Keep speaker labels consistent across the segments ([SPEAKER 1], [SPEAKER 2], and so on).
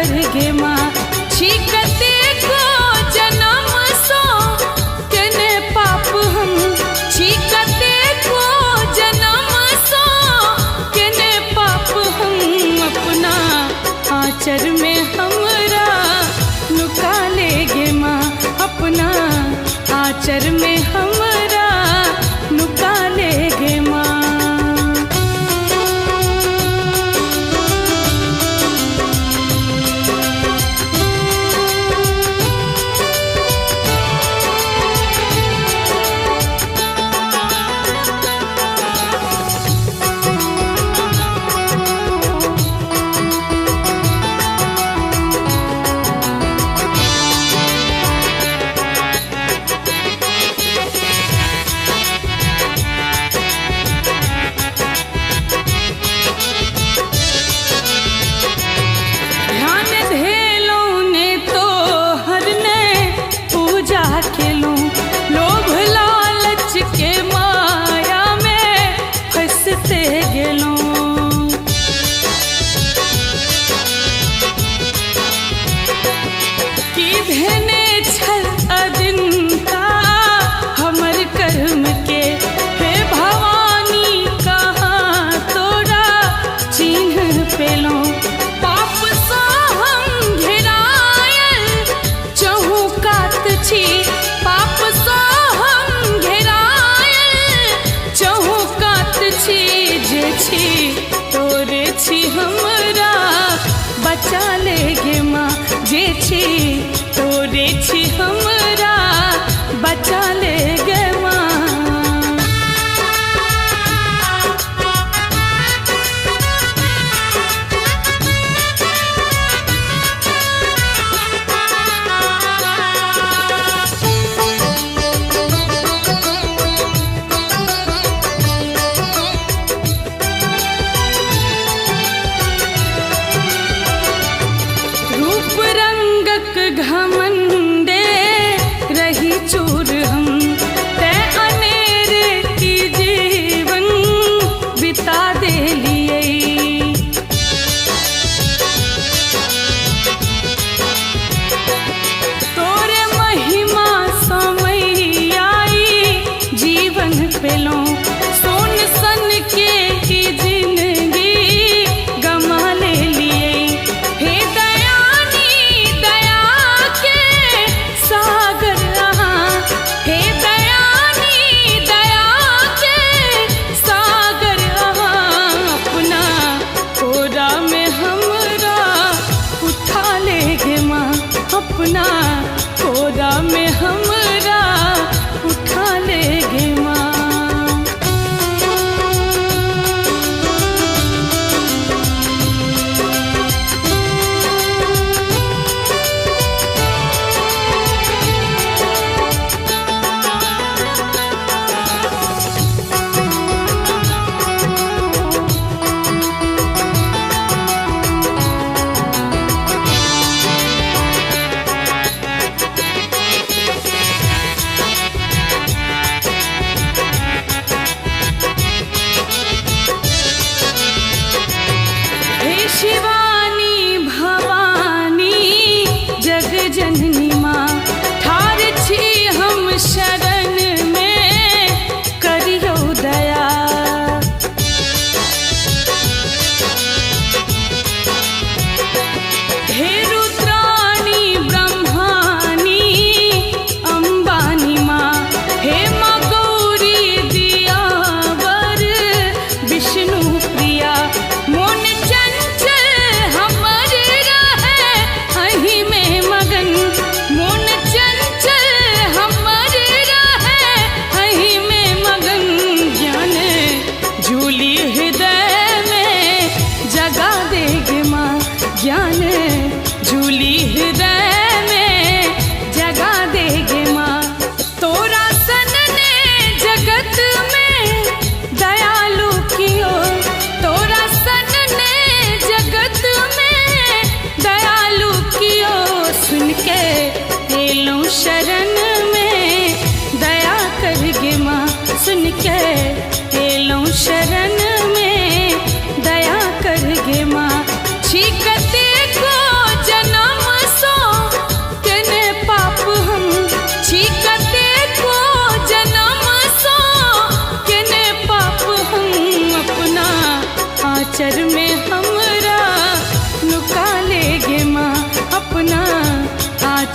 [SPEAKER 1] कर गे माँ छीकते को जन्म सो केने पाप हम छीकते को जन्म सो केने पाप हम अपना आचर में हमरा नुका ले गे माँ अपना आचर में हमरा नुका ले गे माँ। तोरे छी हमरा बचा ले गे माँ जे छी तोरे छी हमरा बचा ले गे माँ। घमंडे रही चूर हम ते अनेरे की जीवन बिता दे लिए तोरे महिमा समय आई जीवन पेलो सोन सन के की जिंदगी गमा ले लिए हे दयानी दया के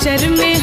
[SPEAKER 1] अचर में